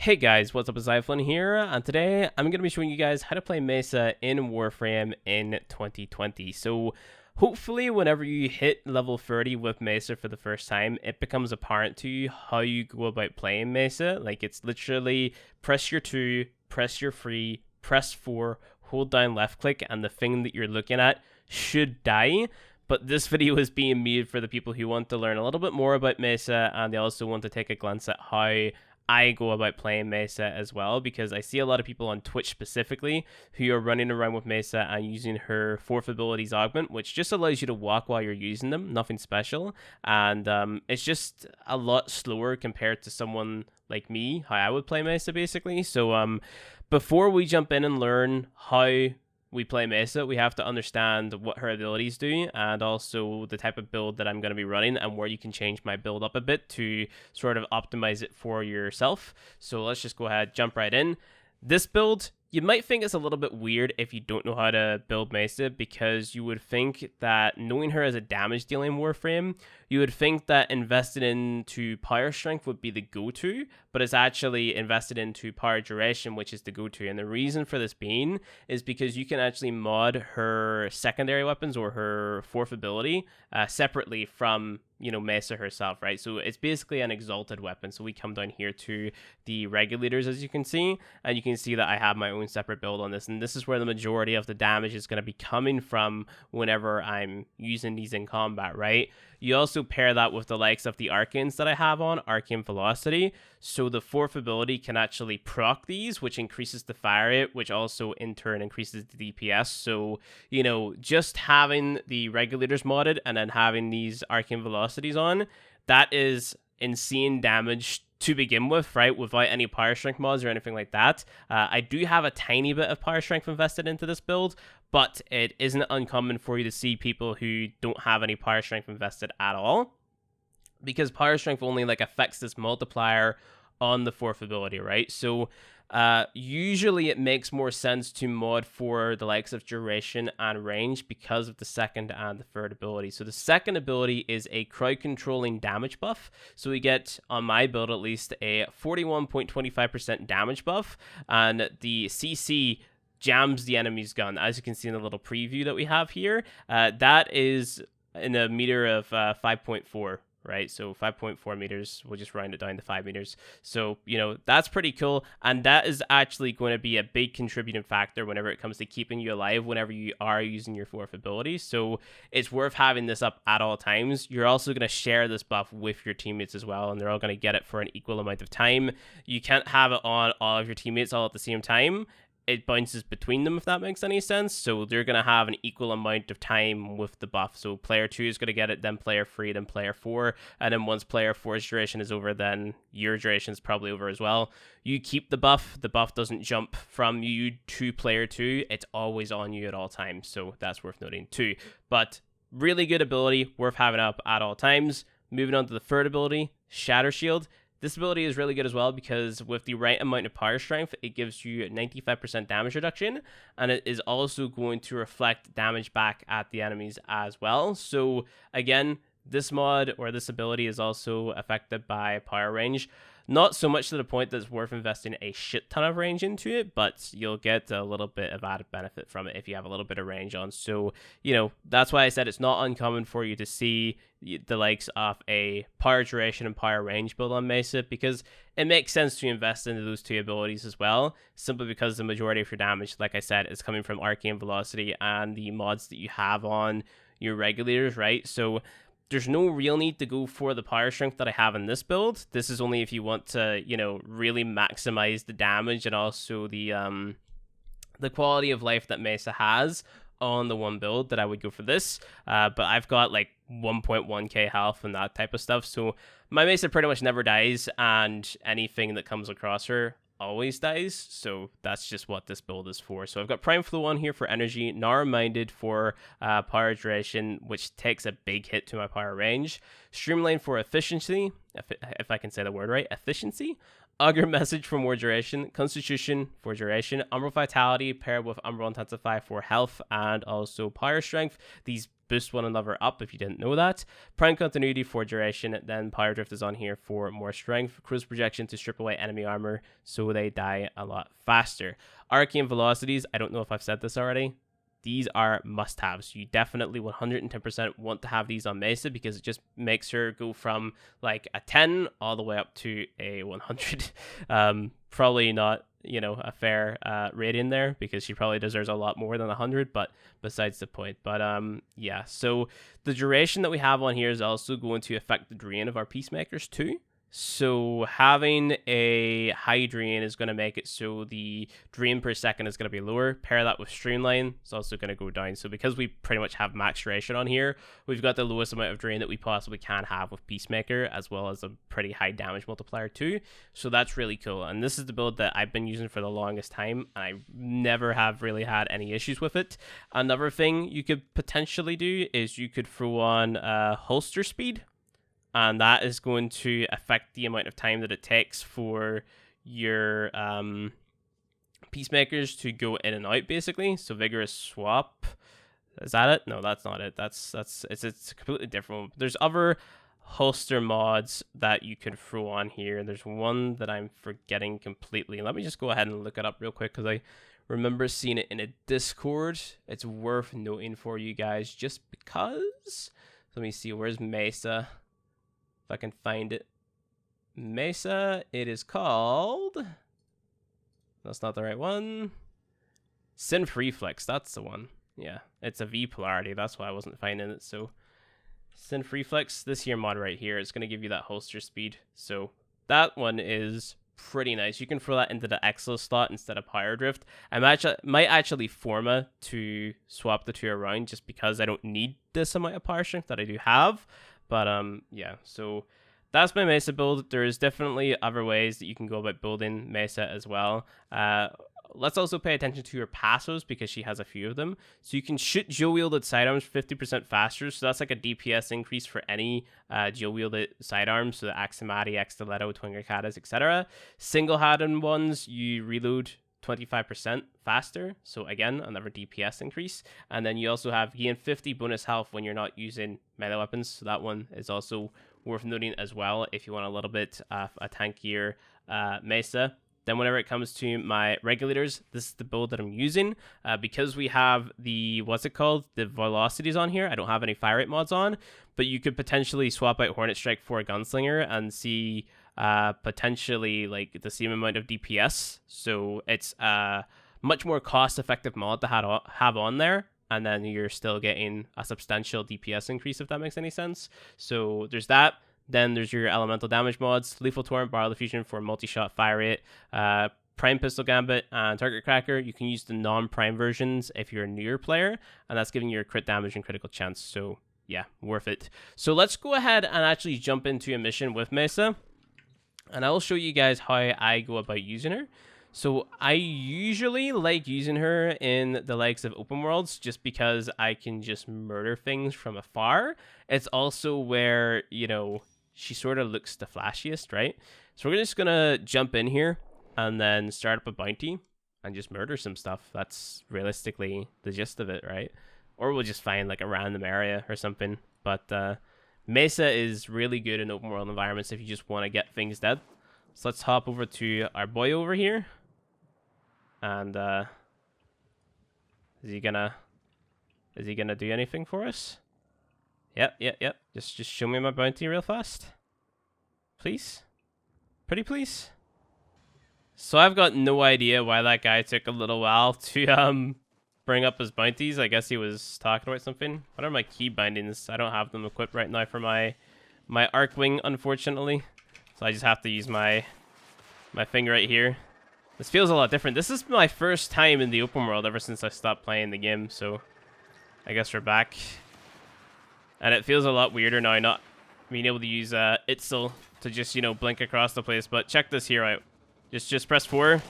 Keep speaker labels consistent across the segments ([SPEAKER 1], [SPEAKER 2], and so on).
[SPEAKER 1] Hey guys, what's up? It's Zyflin here, and today I'm going to be showing you guys how to play Mesa in Warframe in 2020. So hopefully whenever you hit level 30 with Mesa for the first time, it becomes apparent to you how you go about playing Mesa. Like, it's literally press your 2, press your 3, press 4, hold down left click, and the thing that you're looking at should die. But this video is being made for the people who want to learn a little bit more about Mesa, and they also want to take a glance at how I go about playing Mesa as well, because I see a lot of people on Twitch specifically who are running around with Mesa and using her fourth abilities augment, which just allows you to walk while you're using them, nothing special, and it's just a lot slower compared to someone like me, how I would play Mesa basically. So before we jump in and learn how we play Mesa, we have to understand what her abilities do and also the type of build that I'm going to be running and where you can change my build up a bit to sort of optimize it for yourself. So let's just go ahead, jump right in. This build, you might think it's a little bit weird if you don't know how to build Mesa, because you would think that knowing her as a damage dealing Warframe, you would think that invested into power strength would be the go-to, but it's actually invested into power duration, which is the go-to. And the reason for this being is because you can actually mod her secondary weapons or her fourth ability separately from, Mesa herself, right? So it's basically an exalted weapon. So we come down here to the regulators, as you can see, and you can see that I have my own separate build on this, and this is where the majority of the damage is going to be coming from whenever I'm using these in combat, right? You also pair that with the likes of the Arcanes that I have on, Arcane Velocity, so the fourth ability can actually proc these, which increases the fire rate, which also in turn increases the DPS. So, just having the regulators modded and then having these Arcane Velocities on, that is insane damage to begin with, right? Without any power strength mods or anything like that. I do have a tiny bit of power strength invested into this build, but it isn't uncommon for you to see people who don't have any power strength invested at all, because power strength only affects this multiplier on the fourth ability, right? So usually it makes more sense to mod for the likes of duration and range because of the second and the third ability. So the second ability is a crowd controlling damage buff. So we get, on my build at least, a 41.25% damage buff, and the CC jams the enemy's gun, as you can see in the little preview that we have here. That is in a meter of 5.4. right? So 5.4 meters, we'll just round it down to 5 meters. So, that's pretty cool. And that is actually going to be a big contributing factor whenever it comes to keeping you alive whenever you are using your fourth ability. So it's worth having this up at all times. You're also going to share this buff with your teammates as well, and they're all going to get it for an equal amount of time. You can't have it on all of your teammates all at the same time. It bounces between them, if that makes any sense. So they're going to have an equal amount of time with the buff. So player 2 is going to get it, then player 3, then player 4. And then once player 4's duration is over, then your duration is probably over as well. You keep the buff. The buff doesn't jump from you to player 2. It's always on you at all times. So that's worth noting too. But really good ability, worth having up at all times. Moving on to the third ability, Shatter Shield. This ability is really good as well because with the right amount of power strength, it gives you 95% damage reduction, and it is also going to reflect damage back at the enemies as well. So again, this mod or this ability is also affected by power range. Not so much to the point that it's worth investing a shit ton of range into it, but you'll get a little bit of added benefit from it if you have a little bit of range on. So, that's why I said it's not uncommon for you to see the likes of a power duration and power range build on Mesa, because it makes sense to invest into those two abilities as well, simply because the majority of your damage, like I said, is coming from Arcane Velocity and the mods that you have on your regulators, right? So there's no real need to go for the power strength that I have in this build. This is only if you want to, really maximize the damage and also the quality of life that Mesa has on the one build that I would go for this. But I've got 1.1k health and that type of stuff. So my Mesa pretty much never dies, and anything that comes across her always dies. So that's just what this build is for. So I've got Prime Flow on here for energy, Narrow Minded for power duration, which takes a big hit to my power range, Streamline for efficiency, if I can say the word right, efficiency, Augur Message for more duration, Constitution for duration, Umbral Vitality paired with Umbral Intensify for health and also Power Strength. These boost one another up if you didn't know that. Prime Continuity for duration, then Power Drift is on here for more strength. Cruise Projection to strip away enemy armor so they die a lot faster. Arcane Velocities, I don't know if I've said this already. These are must-haves. You definitely 110% want to have these on Mesa because it just makes her go from like a 10 all the way up to a 100. Probably not, you know, a fair rating there because she probably deserves a lot more than 100, but besides the point. But yeah, so the duration that we have on here is also going to affect the drain of our Peacemakers too. So having a high drain is going to make it so the drain per second is going to be lower. Pair that with Streamline, it's also going to go down. So because we pretty much have max duration on here, we've got the lowest amount of drain that we possibly can have with Peacemaker, as well as a pretty high damage multiplier too. So that's really cool. And this is the build that I've been using for the longest time, and I never have really had any issues with it. Another thing you could potentially do is you could throw on holster speed. And that is going to affect the amount of time that it takes for your Peacemakers to go in and out, basically. So Vigorous Swap. Is that it? No, that's not it. It's a completely different one. There's other holster mods that you could throw on here. There's one that I'm forgetting completely. Let me just go ahead and look it up real quick because I remember seeing it in a Discord. It's worth noting for you guys just because. Let me see. Where's Mesa? If I can find it. Mesa, it is called... That's not the right one. Synth Reflex, that's the one. Yeah, it's a V polarity, that's why I wasn't finding it. So, Synth Reflex, this here mod right here, is going to give you that holster speed. So, that one is pretty nice. You can throw that into the Exo slot instead of Power Drift. I might actually forma to swap the two around just because I don't need this amount of power strength that I do have. But yeah, so that's my Mesa build. There's definitely other ways that you can go about building Mesa as well. Let's also pay attention to her passives because she has a few of them. So you can shoot dual-wielded sidearms 50% faster. So that's like a DPS increase for any dual-wielded sidearms. So the Aximati, X-Stiletto, Twin Arcadas, etc. Single-handed ones, you reload 25% faster, so again another DPS increase. And then you also have gain 50 bonus health when you're not using melee weapons, so that one is also worth noting as well if you want a little bit of a tankier Mesa. Then whenever it comes to my regulators, this is the build that I'm using because we have the the velocities on here. I don't have any fire rate mods on, but you could potentially swap out Hornet Strike for a Gunslinger and see potentially like the same amount of DPS. So it's a much more cost-effective mod to have on there, and then you're still getting a substantial DPS increase, if that makes any sense. So there's that. Then there's your elemental damage mods, Lethal Torrent, Barrel Diffusion for multi-shot fire rate, Prime Pistol Gambit, and Target Cracker. You can use the non-prime versions if you're a newer player, and that's giving you a crit damage and critical chance. So yeah, worth it. So let's go ahead and actually jump into a mission with Mesa. And I will show you guys how I go about using her. So I usually like using her in the likes of open worlds just because I can just murder things from afar. It's also where, you know, she sort of looks the flashiest, right? So we're just going to jump in here and then start up a bounty and just murder some stuff. That's realistically the gist of it, right? Or we'll just find like a random area or something. But Mesa is really good in open world environments if you just want to get things dead. So let's hop over to our boy over here. And is he gonna do anything for us? Yep. Just show me my bounty real fast. Please? Pretty please? So I've got no idea why that guy took a little while to bring up his bounties. I guess he was talking about something. What are my key bindings? I don't have them equipped right now for my Arcwing, unfortunately. So I just have to use my thing right here. This feels a lot different. This is my first time in the open world ever since I stopped playing the game, so I guess we're back. And it feels a lot weirder now not being able to use Itzel to just, you know, blink across the place. But check this here out. Just press 4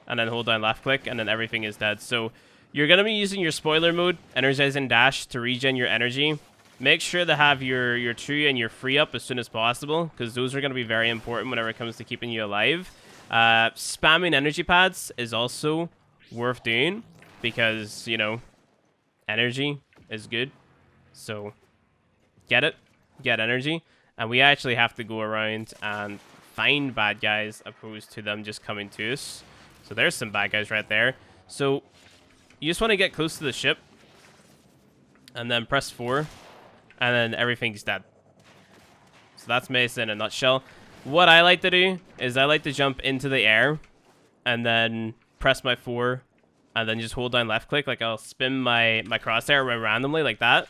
[SPEAKER 1] and then hold down left click and then everything is dead. So you're going to be using your spoiler mode, energize and dash to regen your energy. make sure to have your true and your free up as soon as possible, because those are going to be very important whenever it comes to keeping you alive. Spamming energy pads is also worth doing, because, you know, energy is good. So get it, get energy. And we actually have to go around and find bad guys opposed to them just coming to us. So there's some bad guys right there. So you just want to get close to the ship and then press 4, and then everything's dead. So that's Mesa in a nutshell. What I like to do is I like to jump into the air and then press my 4 and then just hold down left click. Like I'll spin my crosshair randomly like that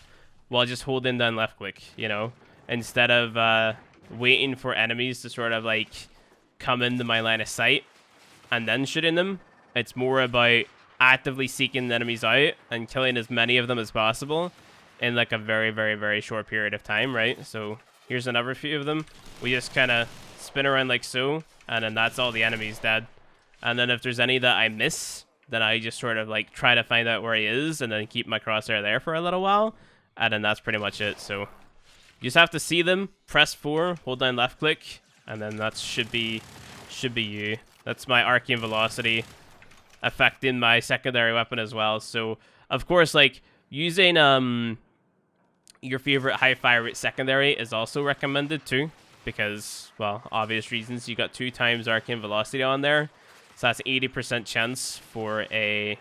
[SPEAKER 1] while just holding down left click, you know, instead of waiting for enemies to sort of like come into my line of sight and then shooting them. It's more about actively seeking the enemies out and killing as many of them as possible in like a very, very, very short period of time, right? So here's another few of them. We just kind of spin around like so, and then that's all the enemies dead. And then if there's any that I miss, then I just sort of like try to find out where he is and then keep my crosshair there for a little while, and then that's pretty much it. So you just have to see them, press 4, hold down left click, and then that should be you. That's my arcane velocity affecting my secondary weapon as well. So of course, like, using your favorite high fire rate secondary is also recommended too, because, well, obvious reasons. You got 2 times arcane velocity on there, so that's 80% chance for a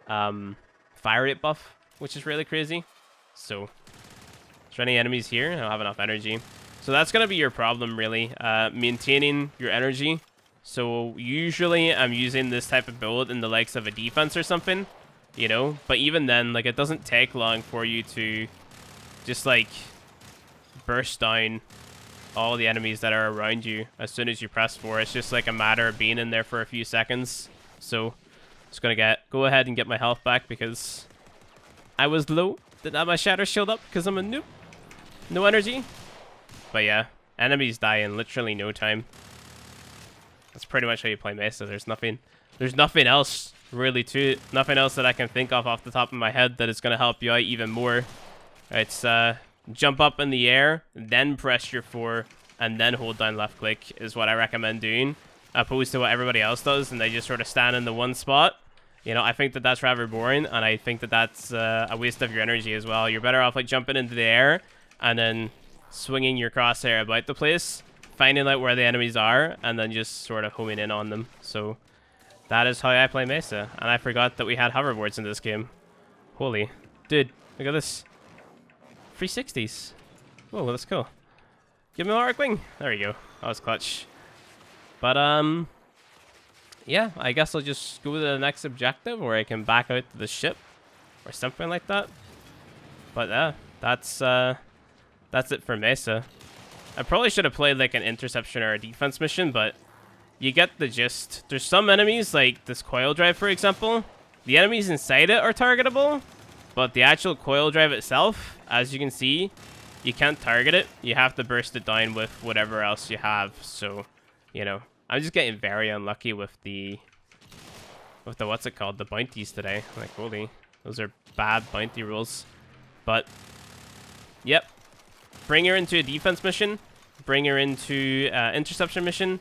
[SPEAKER 1] fire rate buff, which is really crazy. So is there any enemies here? I don't have enough energy, so that's gonna be your problem, really, maintaining your energy. So usually I'm using this type of build in the likes of a defense or something, you know, but even then, like, it doesn't take long for you to just like burst down all the enemies that are around you as soon as you press 4. It's just like a matter of being in there for a few seconds. So just gonna go ahead and get my health back because I was low. Didn't have my shatter shield up because I'm a noob. No energy. But yeah, enemies die in literally no time. That's pretty much how you play Mesa. There's nothing else really to it. Nothing else that I can think of off the top of my head that is going to help you out even more. It's jump up in the air, then press your 4, and then hold down left click is what I recommend doing, opposed to what everybody else does, and they just sort of stand in the one spot. You know, I think that that's rather boring, and I think that that's a waste of your energy as well. You're better off like jumping into the air and then swinging your crosshair about the place, finding out where the enemies are, and then just sort of homing in on them. So that is how I play Mesa. And I forgot that we had hoverboards in this game. Holy. Dude, look at this. 360s. Whoa, let's go. Give me an arc wing. There we go. That was clutch. But, yeah, I guess I'll just go to the next objective where I can back out to the ship or something like that. But, yeah, that's it for Mesa. I probably should have played like an interception or a defense mission, but you get the gist. There's some enemies, like this coil drive, for example. The enemies inside it are targetable, but the actual coil drive itself, as you can see, you can't target it. You have to burst it down with whatever else you have. So, you know, I'm just getting very unlucky with the what's it called? The bounties today. Like, holy, those are bad bounty rules. But, yep. Bring her into a defense mission, bring her into interception mission,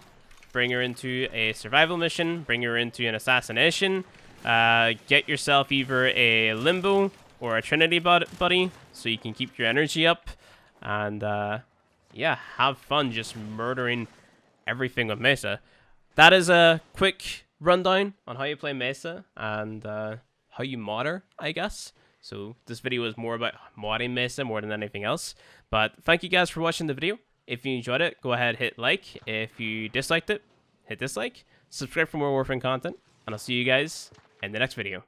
[SPEAKER 1] bring her into a survival mission, bring her into an assassination, get yourself either a limbo or a trinity buddy so you can keep your energy up, and yeah, have fun just murdering everything with Mesa. That is a quick rundown on how you play Mesa and how you modder, I guess. So this video is more about modding Mesa more than anything else. But thank you guys for watching the video. If you enjoyed it, go ahead, hit like. If you disliked it, hit dislike. Subscribe for more Warframe content. And I'll see you guys in the next video.